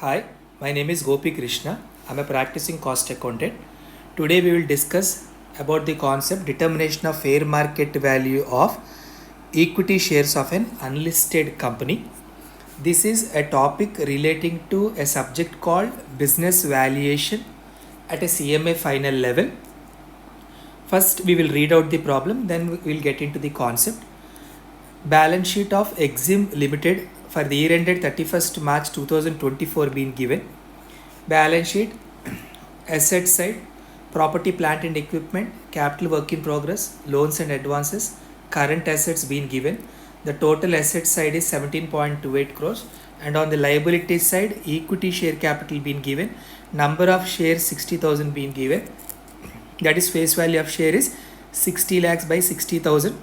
Hi, my name is Gopi Krishna. I'm a practicing cost accountant. Today we will discuss about the concept determination of fair market value of equity shares of an unlisted company. This is a topic relating to a subject called business valuation at a CMA final level. First we will read out the problem, then we will get into the concept. Balance sheet of Exim Limited for the year ended 31st March 2024 being given. Balance sheet, asset side, property, plant and equipment, capital work in progress, loans and advances, current assets being given. The total asset side is 17.28 crores, and on the liability side, equity share capital being given. Number of shares 60,000 being given. That is face value of share is 60 lakhs by 60,000,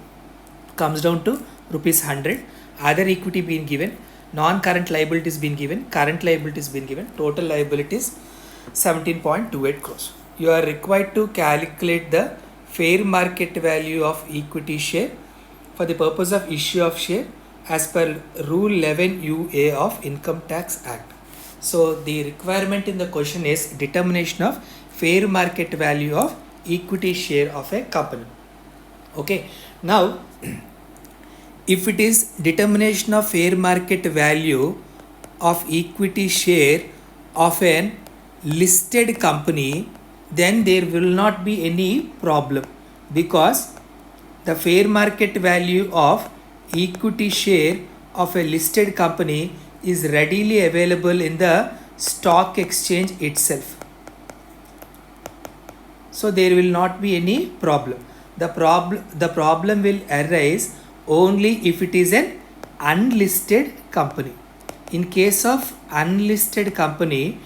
comes down to rupees 100. Other equity being given, non-current liabilities being given, current liabilities being given, total liabilities 17.28 crores. You are required to calculate the fair market value of equity share for the purpose of issue of share as per Rule 11 UA of Income Tax Act. So the requirement in the question is determination of fair market value of equity share of a company. Okay, now if it is determination of fair market value of equity share of an listed company, then there will not be any problem, because the fair market value of equity share of a listed company is readily available in the stock exchange itself. So there will not be any problem. The problem will arise only if it is an unlisted company. In case of unlisted company,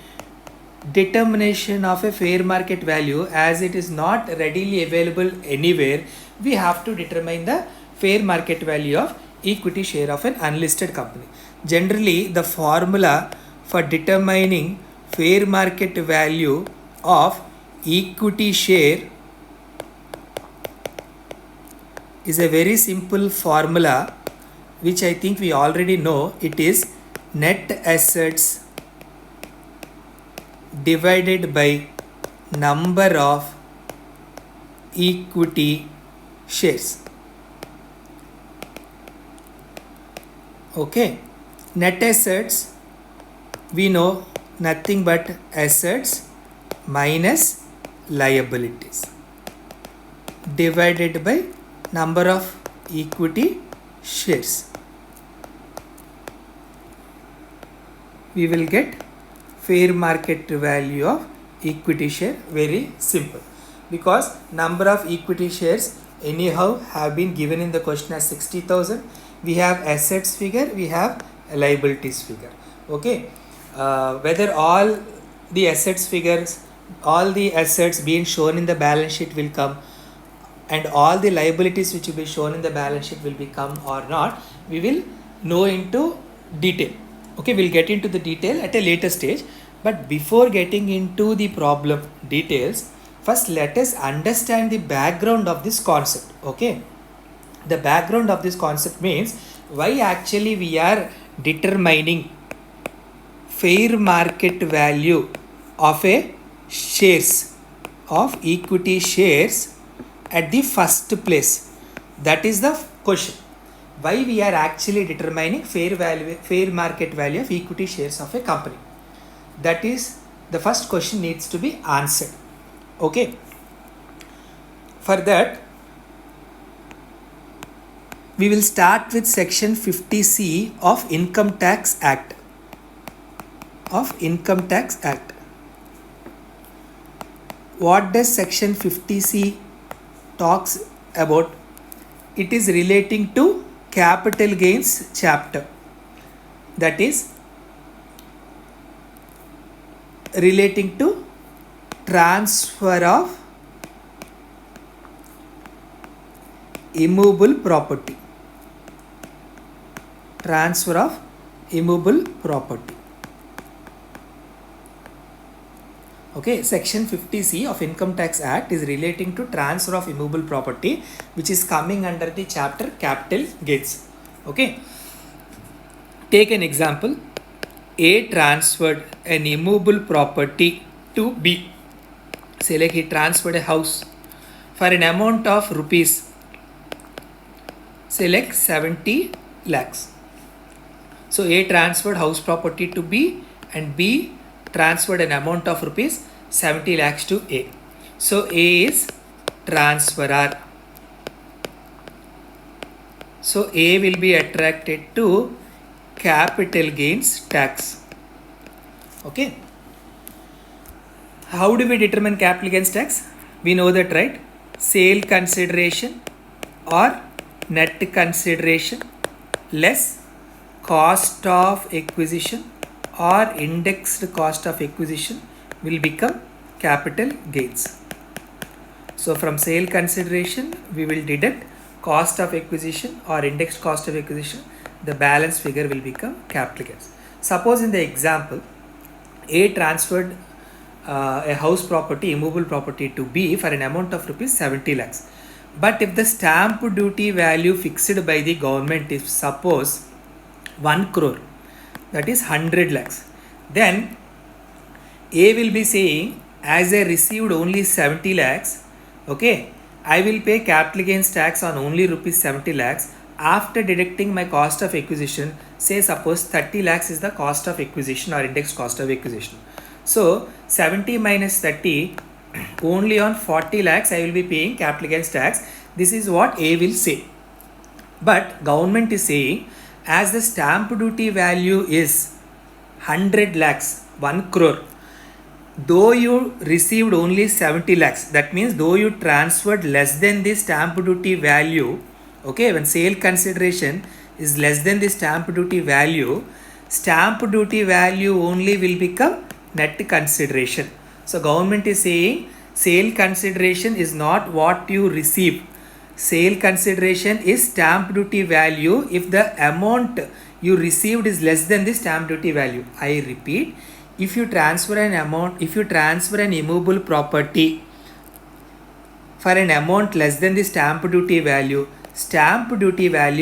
determination of a fair market value, as it is not readily available anywhere, we have to determine the fair market value of equity share of an unlisted company. Generally, the formula for determining fair market value of equity share is a very simple formula, which I think we already know. It is net assets divided by number of equity shares. Okay, net assets, we know nothing but assets minus liabilities divided by number of equity shares. We will get fair market value of equity share. Very simple, because number of equity shares anyhow have been given in the question as 60,000. We have assets figure, we have liabilities figure. Okay, whether all the assets figures, all the assets being shown in the balance sheet will come, and all the liabilities which will be shown in the balance sheet will become or not, we will know into detail. Okay, we'll get into the detail at a later stage. But before getting into the problem details, first let us understand the background of this concept. Okay, the background of this concept means why actually we are determining fair market value of a shares of equity shares at the first place. That is the question. Why we are actually determining fair market value of equity shares of a company. That is the first question needs to be answered. Okay. For that, we will start with section 50C of Income Tax Act. What does section 50C talks about? It is relating to capital gains chapter. That is relating to transfer of immovable property. Transfer of immovable property. Okay, section 50C of Income Tax Act is relating to transfer of immovable property, which is coming under the chapter capital gains. Okay, take an example. A transferred an immovable property to B. Say like he transferred a house for an amount of rupees, say like 70 lakhs. So A transferred house property to B and B transferred an amount of rupees 70 lakhs to A. So A is transferor. So A will be attracted to capital gains tax. Okay. How do we determine capital gains tax? We know that, right? Sale consideration or net consideration less cost of acquisition or indexed cost of acquisition will become capital gains. So from sale consideration we will deduct cost of acquisition or indexed cost of acquisition. The balance figure will become capital gains. Suppose in the example A transferred a house property, immovable property to B for an amount of rupees 70 lakhs. But if the stamp duty value fixed by the government is suppose 1 crore, that is 100 lakhs, then A will be saying, as I received only 70 lakhs, okay, I will pay capital gains tax on only rupees 70 lakhs after deducting my cost of acquisition. Say suppose 30 lakhs is the cost of acquisition or indexed cost of acquisition. So 70 minus 30, only on 40 lakhs I will be paying capital gains tax. This is what A will say. But government is saying, as the stamp duty value is 100 lakhs, 1 crore, though you received only 70 lakhs, that means though you transferred less than the stamp duty value, okay, when sale consideration is less than the stamp duty value only will become net consideration. So government is saying sale consideration is not what you receive. Sale consideration is stamp duty value if the amount you received is less than the stamp duty value. I repeat, if you transfer an immovable property for an amount less than the stamp duty value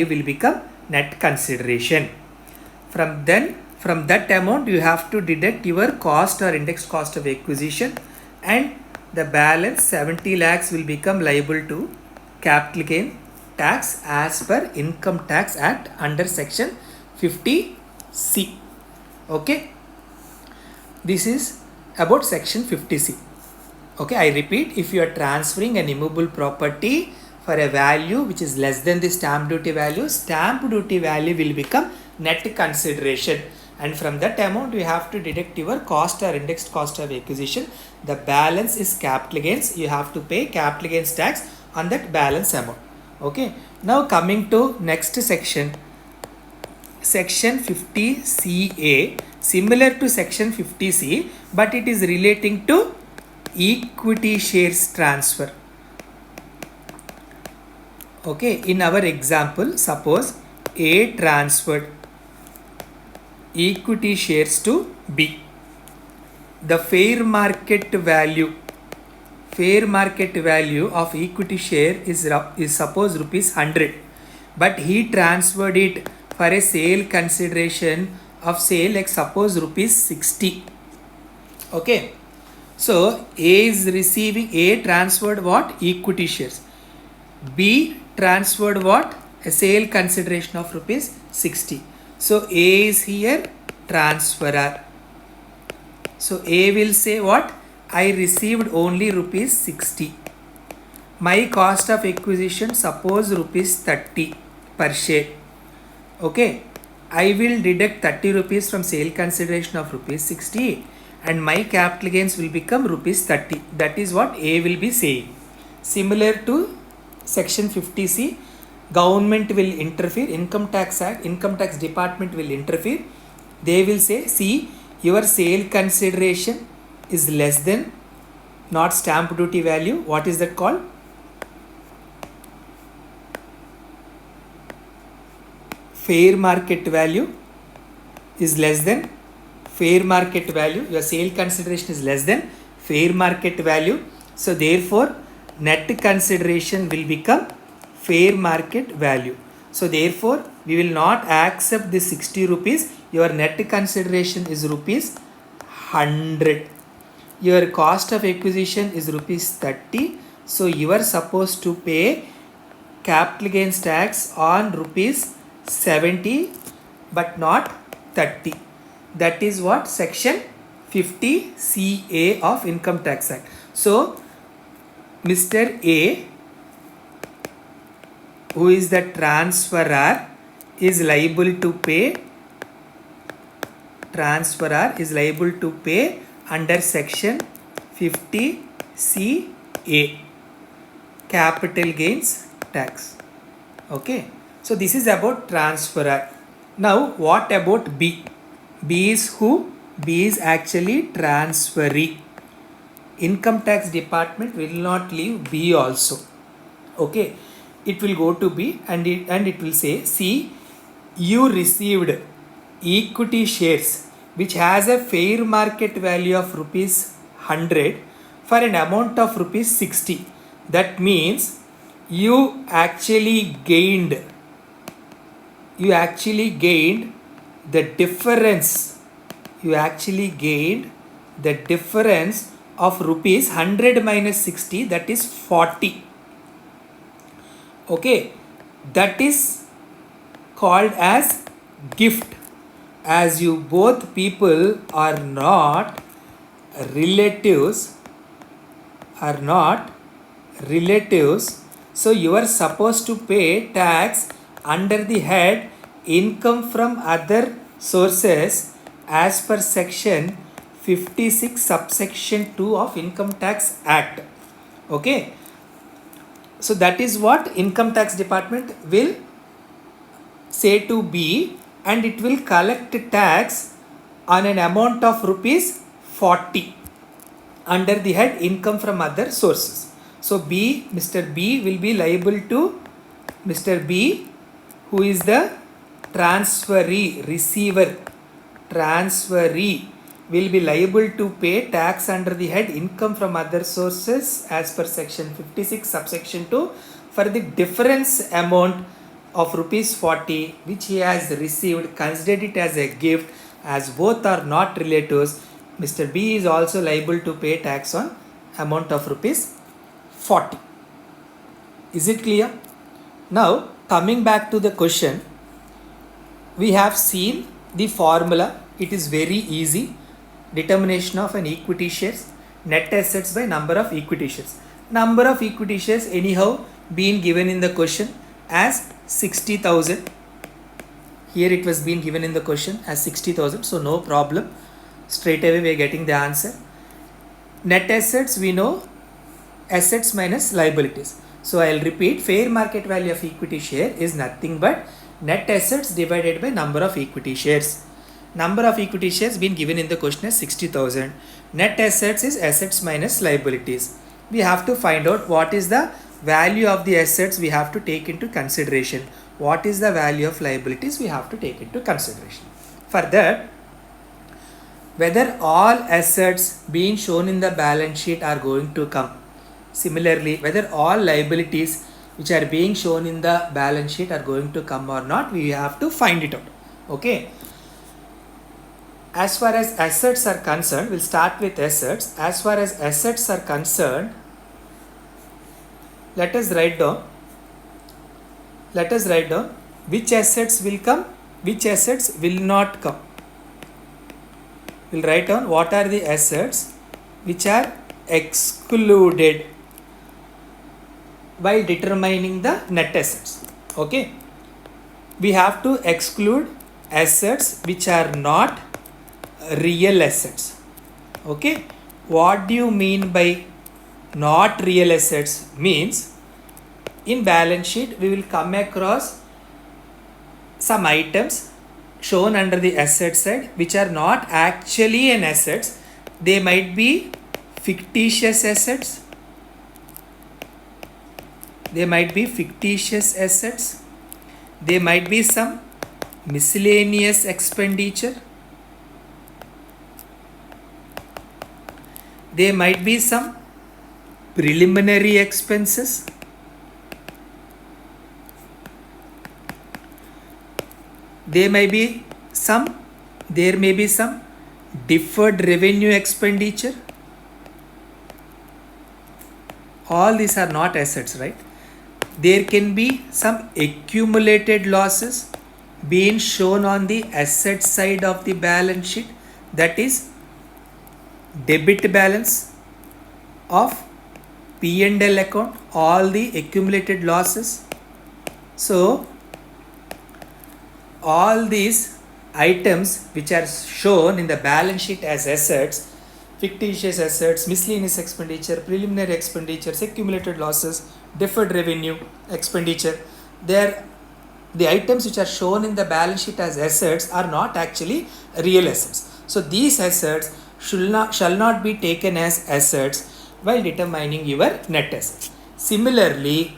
will become net consideration. From that amount you have to deduct your cost or indexed cost of acquisition, and the balance 70 lakhs will become liable to capital gain tax as per Income Tax Act under section 50C. Okay, this is about section 50C. Okay, I repeat, if you are transferring an immovable property for a value which is less than the stamp duty value will become net consideration, and from that amount you have to deduct your cost or indexed cost of acquisition. The balance is capital gains. You have to pay capital gains tax on that balance amount. Okay, now coming to next section, section 50CA, similar to section 50C, but it is relating to equity shares transfer. Okay, in our example, suppose A transferred equity shares to B. The fair market value of equity share is suppose rupees 100, but he transferred it for a sale consideration of say like suppose rupees 60. Okay, so A transferred what? Equity shares. B transferred what? A sale consideration of rupees 60. So A is here transferor. So A will say what? I received only rupees 60. My cost of acquisition suppose rupees 30 per share. Okay, I will deduct 30 rupees from sale consideration of rupees 60 and my capital gains will become rupees 30. That is what A will be saying. Similar to section 50C, government will interfere, Income Tax Act, Income Tax Department will interfere. They will say, see, your sale consideration is less than not stamp duty value. What is that called? Fair market value is less than fair market value. Your sale consideration is less than fair market value. So therefore net consideration will become fair market value. So therefore we will not accept this 60 rupees. Your net consideration is rupees 100. Your cost of acquisition is rupees 30. So you are supposed to pay capital gains tax on rupees 70 but not 30. That is what section 50 CA of Income Tax Act. So Mr. A, who is the transferor, is liable to pay under section 50 CA, capital gains tax. Okay, so this is about transferor. Now what about B? B is who? B is actually transferee. Income tax department will not leave B also. Okay, it will go to B and it will say, see, you received equity shares which has a fair market value of rupees 100 for an amount of rupees 60. That means you actually gained the difference. Of rupees 100 minus 60, that is 40. Okay, that is called as gift. As you both people are not relatives, so you are supposed to pay tax under the head income from other sources as per section 56 subsection 2 of Income Tax Act. Okay, so that is what Income Tax Department will say to B, and it will collect tax on an amount of rupees 40 under the head income from other sources. So B, Mr. B will be liable to Mr. B, who is the transferee, will be liable to pay tax under the head income from other sources as per section 56 subsection 2 for the difference amount of rupees 40 which he has received. Consider it as a gift. As both are not relatives, Mr. B is also liable to pay tax on amount of rupees 40. Is it clear? Now coming back to the question, we have seen the formula. It is very easy. Determination of an equity shares, net assets by number of equity shares. Number of equity shares anyhow been given in the question as 60,000. Here it was being given in the question as 60,000. So no problem. Straight away we are getting the answer. Net assets, we know assets minus liabilities. So I will repeat, fair market value of equity share is nothing but net assets divided by number of equity shares. Number of equity shares been given in the question as 60,000. Net assets is assets minus liabilities. We have to find out what is the value of the assets we have to take into consideration. What is the value of liabilities we have to take into consideration. For that, whether all assets being shown in the balance sheet are going to come. Similarly, whether all liabilities which are being shown in the balance sheet are going to come or not, we have to find it out. Okay. As far as assets are concerned, we'll start with assets. As far as assets are concerned, let us write down which assets will come, which assets will not come. We'll write down what are the assets which are excluded while determining the net assets. Okay. We have to exclude assets which are not real assets. Okay. What do you mean by not real assets? Means in balance sheet we will come across some items shown under the asset side which are not actually an assets. They might be fictitious assets. They might be some miscellaneous expenditure. There might be some preliminary expenses. there may be some deferred revenue expenditure. All these are not assets, right? There can be some accumulated losses being shown on the asset side of the balance sheet, that is debit balance of P&L account, all the accumulated losses. So all these items which are shown in the balance sheet as assets, fictitious assets, miscellaneous expenditure, preliminary expenditures, accumulated losses, deferred revenue expenditure, the items which are shown in the balance sheet as assets are not actually real assets. So these assets shall not be taken as assets while determining your net assets. Similarly,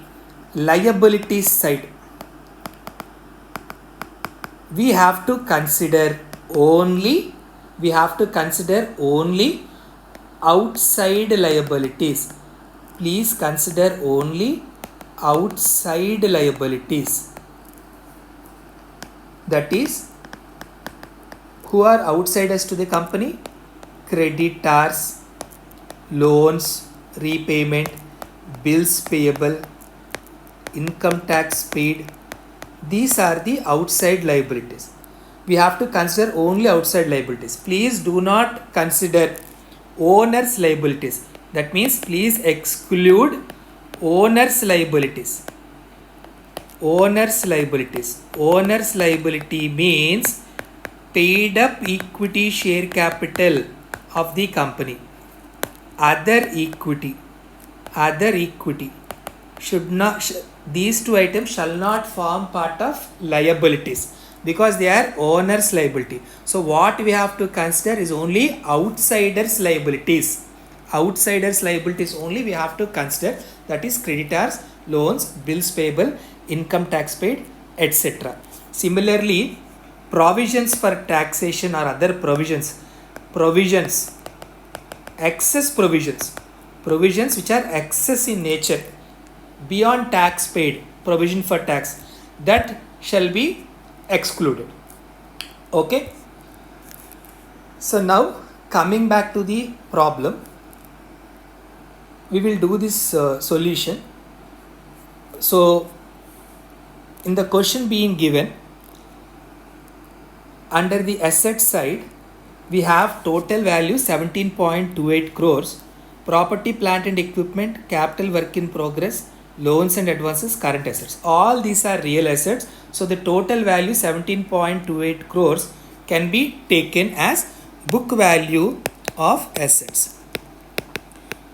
liabilities side, we have to consider only outside liabilities. Please consider only outside liabilities. That is, who are outsiders to the company? Creditors, loans, repayment, bills payable, income tax paid. These are the outside liabilities. We have to consider only outside liabilities. Please do not consider owner's liabilities. That means please exclude owner's liabilities. Owner's liability means paid up equity share capital of the company. Other equity should not, these two items shall not form part of liabilities because they are owner's liability. So what we have to consider is only outsiders liabilities. Outsiders liabilities only we have to consider, that is creditors, loans, bills payable, income tax paid, etc. Similarly, provisions for taxation or other provisions, excess provisions which are excess in nature, beyond tax paid, provision for tax, that shall be excluded. Okay. So now coming back to the problem, we will do this solution. So in the question being given, under the asset side, we have total value 17.28 crores, property, plant and equipment, capital work in progress, loans and advances, current assets. All these are real assets. So the total value 17.28 crores can be taken as book value of assets.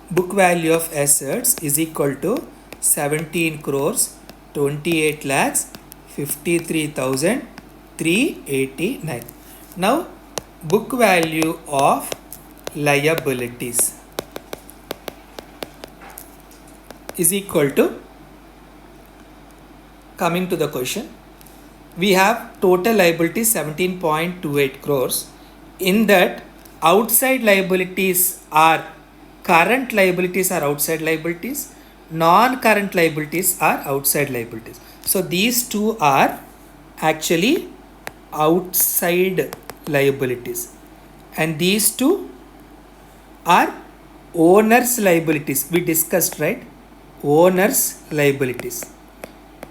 Book value of assets is equal to 17 crores 28 lakhs 53,389. Now book value of liabilities is equal to, coming to the question, we have total liabilities 17.28 crores. In that, outside liabilities are current liabilities are outside liabilities, non-current liabilities are outside liabilities. So these two are actually outside liabilities, and these two are owner's liabilities. We discussed, right? Owner's liabilities.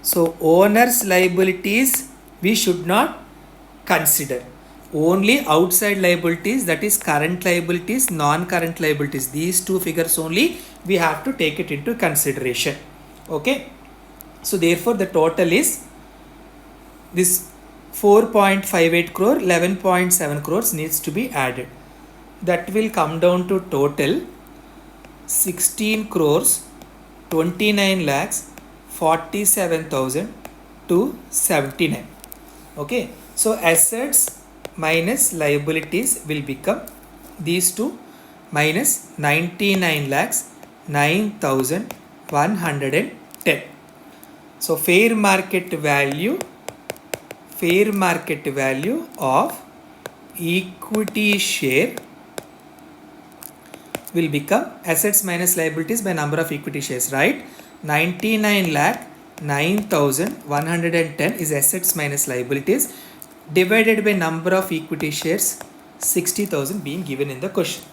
So owner's liabilities we should not consider. Only outside liabilities, that is current liabilities, non-current liabilities, these two figures only we have to take it into consideration. Okay. So therefore the total is this 4.58 crore, 11.7 crores needs to be added. That will come down to total 16 crores 29 lakhs 47,279. Okay. So assets minus liabilities will become these two minus 99 lakhs 9,110. So fair market value of equity share will become assets minus liabilities by number of equity shares, right? 99 lakh 9,110 is assets minus liabilities. divided by number of equity shares 60,000 being given in the question.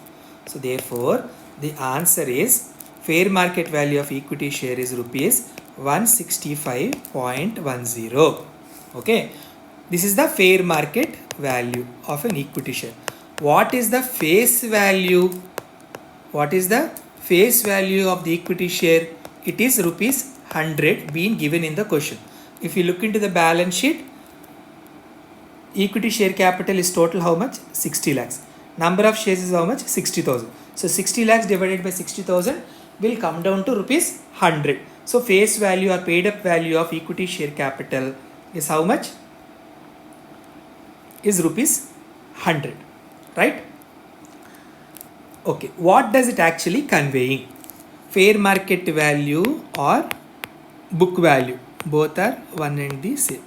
So therefore the answer is fair market value of equity share is rupees 165.10. Okay, this is the fair market value of an equity share. What is the face value? What is the face value of the equity share? It is rupees 100 being given in the question. If you look into the balance sheet, equity share capital is total how much? 60 lakhs. Number of shares is how much? 60,000. So 60 lakhs divided by 60,000 will come down to rupees 100. So face value or paid up value of equity share capital is how much? Is rupees 100, right? Okay, what does it actually conveying? Fair market value or book value, both are one and the same.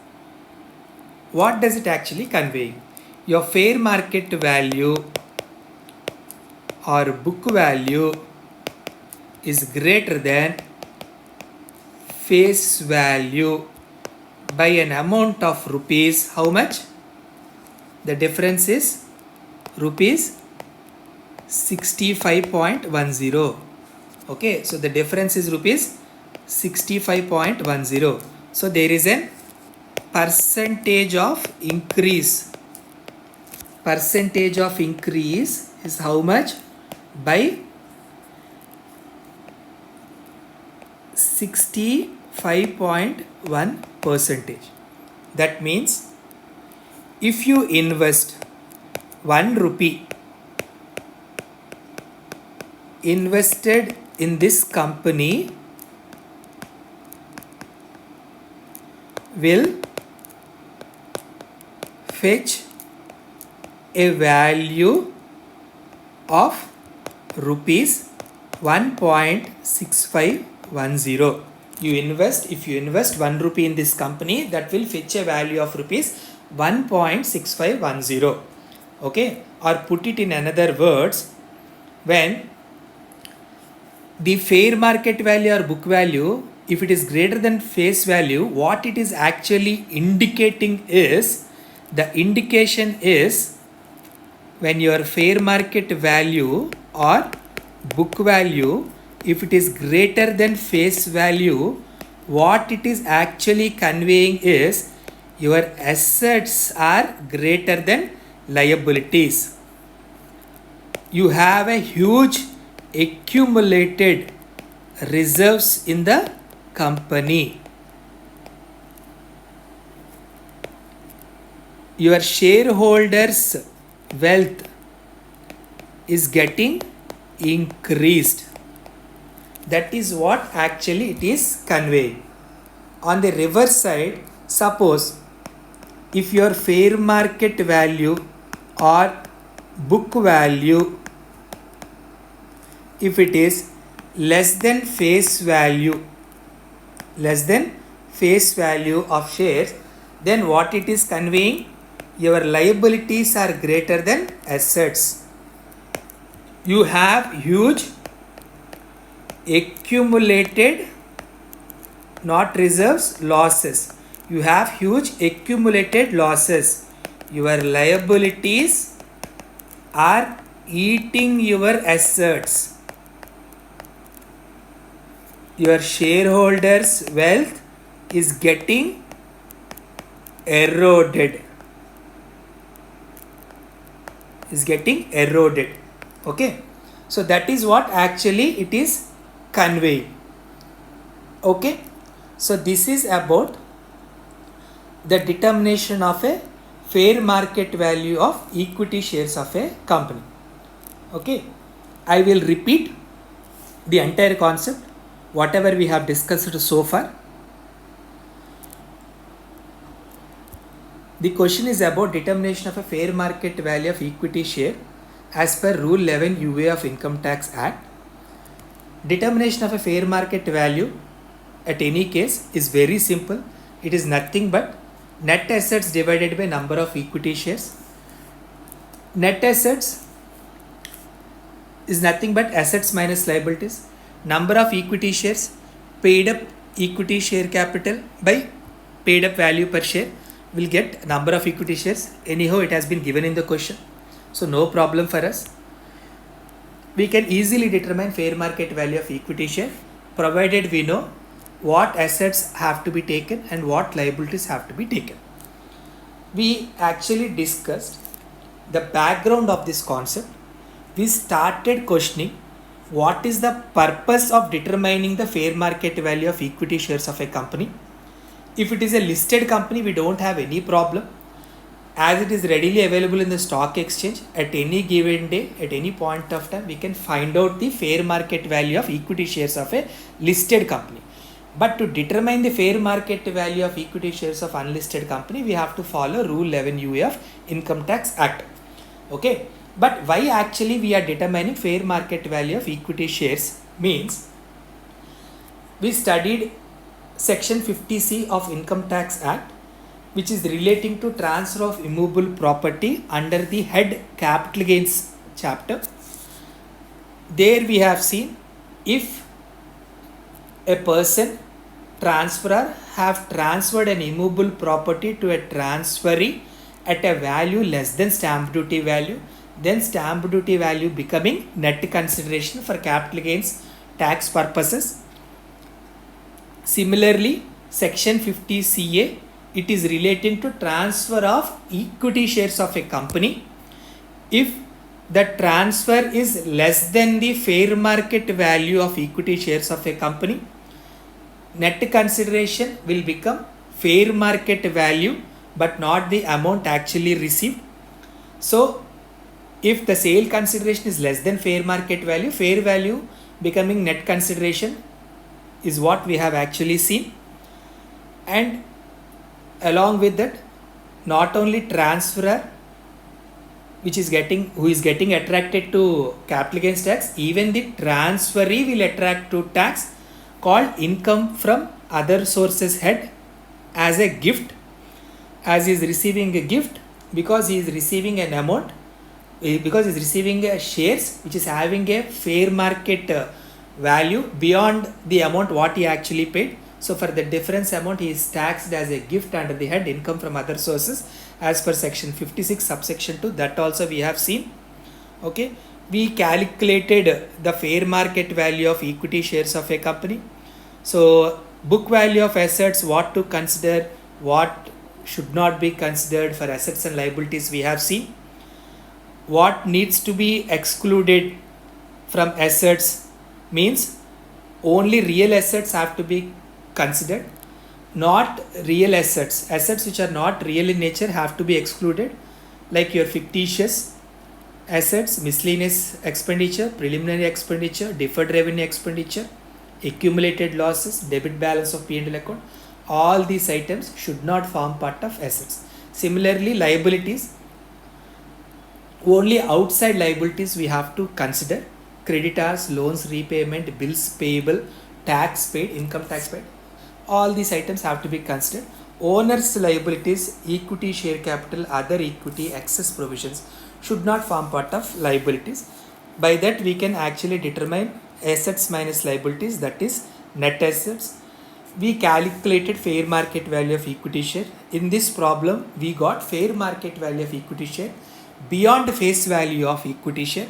What does it actually conveying? Your fair market value or book value is greater than face value by an amount of rupees. How much? The difference is rupees 65.10. Okay, so the difference is rupees 65.10. So there is an percentage of increase. Percentage of increase is how much? By 65.1 percentage. That means if you invest 1 rupee invested in this company will fetch a value of rupees 1.6510. If you invest 1 rupee in this company, that will fetch a value of rupees 1.6510. Okay, or put it in another words, when the fair market value or book value, if it is greater than face value, what it is actually indicating is, the indication is when your fair market value or book value, if it is greater than face value, what it is actually conveying is your assets are greater than liabilities. You have a huge accumulated reserves in the company. Your shareholders' wealth is getting increased. That is what actually it is conveying. On the reverse side, suppose if your fair market value or book value, if it is less than face value of shares, then what it is conveying? Your liabilities are greater than assets. You have huge accumulated, not reserves, losses. You have huge accumulated losses. Your liabilities are eating your assets. Your shareholders' wealth is getting eroded. Okay, so that is what actually it is conveying. Okay, so this is about the determination of a fair market value of equity shares of a company. Okay, I will repeat the entire concept, whatever we have discussed so far. The question is about determination of a fair market value of equity share as per Rule 11 UA of Income Tax Act. Determination of a fair market value at any case is very simple. It is nothing but net assets divided by number of equity shares. Net assets is nothing but assets minus liabilities. Number of equity shares, paid up equity share capital by paid up value per share. will get number of equity shares. Anyhow, it has been given in the question, so no problem for us. We can easily determine fair market value of equity share provided we know what assets have to be taken and what liabilities have to be taken. We actually discussed the background of this concept. We started questioning what is the purpose of determining the fair market value of equity shares of a company. If it is a listed company, we don't have any problem, as it is readily available in the stock exchange. At any given day, at any point of time, we can find out the fair market value of equity shares of a listed company. But to determine the fair market value of equity shares of unlisted company, we have to follow Rule 11 UA of Income Tax Act. Okay, but why actually we are determining fair market value of equity shares means, we studied Section 50C of Income Tax Act, which is relating to transfer of immovable property under the head capital gains chapter. There we have seen, if a person, transferor, have transferred an immovable property to a transferee at a value less than stamp duty value, then stamp duty value becoming net consideration for capital gains tax purposes. Similarly, Section 50 CA, it is relating to transfer of equity shares of a company. If the transfer is less than the fair market value of equity shares of a company, net consideration will become fair market value but not the amount actually received. So if the sale consideration is less than fair market value, fair value becoming net consideration is what we have actually seen. And along with that, not only transferor who is getting attracted to capital gains tax, even the transferee will attract to tax called income from other sources head as a gift, as he is receiving a gift because he is receiving an amount, because he is receiving a shares which is having a fair market value beyond the amount what he actually paid. So for the difference amount, he is taxed as a gift under the head income from other sources as per section 56 subsection 2. That also we have seen. Okay, we calculated the fair market value of equity shares of a company. So book value of assets, what to consider, what should not be considered for assets and liabilities, we have seen. What needs to be excluded from assets means only real assets have to be considered, not real assets. Assets which are not real in nature have to be excluded, like your fictitious assets, miscellaneous expenditure, preliminary expenditure, deferred revenue expenditure, accumulated losses, debit balance of P&L account. All these items should not form part of assets. Similarly, liabilities, only outside liabilities we have to consider: creditors, loans repayment, bills payable, tax paid, income tax paid. All these items have to be considered. Owners liabilities, equity, share capital, other equity, excess provisions should not form part of liabilities. By that we can actually determine assets minus liabilities, that is net assets. We calculated fair market value of equity share. In this problem we got fair market value of equity share beyond face value of equity share.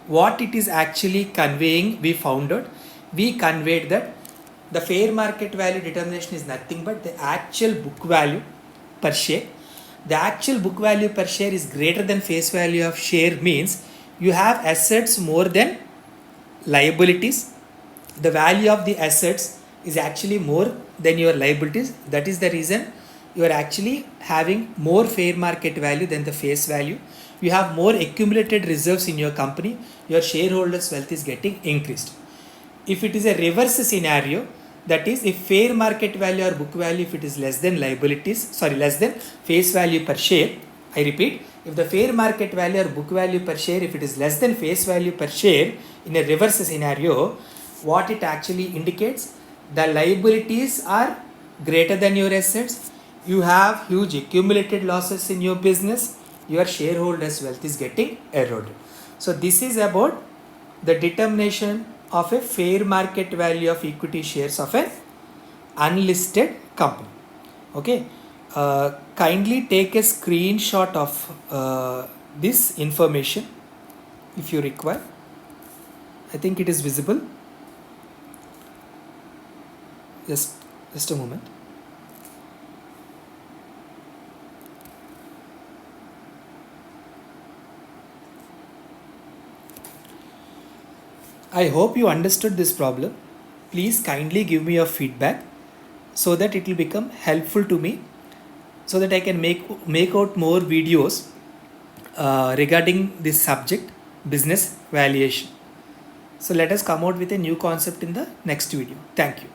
What it is actually conveying, we found out. We conveyed that the fair market value determination is nothing but the actual book value per share. The actual book value per share is greater than face value of share, means you have assets more than liabilities. The value of the assets is actually more than your liabilities. That is the reason you are actually having more fair market value than the face value. You have more accumulated reserves in your company. Your shareholders' wealth is getting increased. If it is a reverse scenario, that is, if fair market value or book value, if it is less than less than face value per share, I repeat, if the fair market value or book value per share, if it is less than face value per share in a reverse scenario, what it actually indicates, the liabilities are greater than your assets, you have huge accumulated losses in your business, your shareholders' wealth is getting eroded. So this is about the determination of a fair market value of equity shares of an unlisted company. Okay, Kindly take a screenshot of this information if you require. I think it is visible. Just a moment. I hope you understood this problem. Please kindly give me your feedback so that it will become helpful to me, so that I can make out more videos regarding this subject, business valuation. So let us come out with a new concept in the next video. Thank you.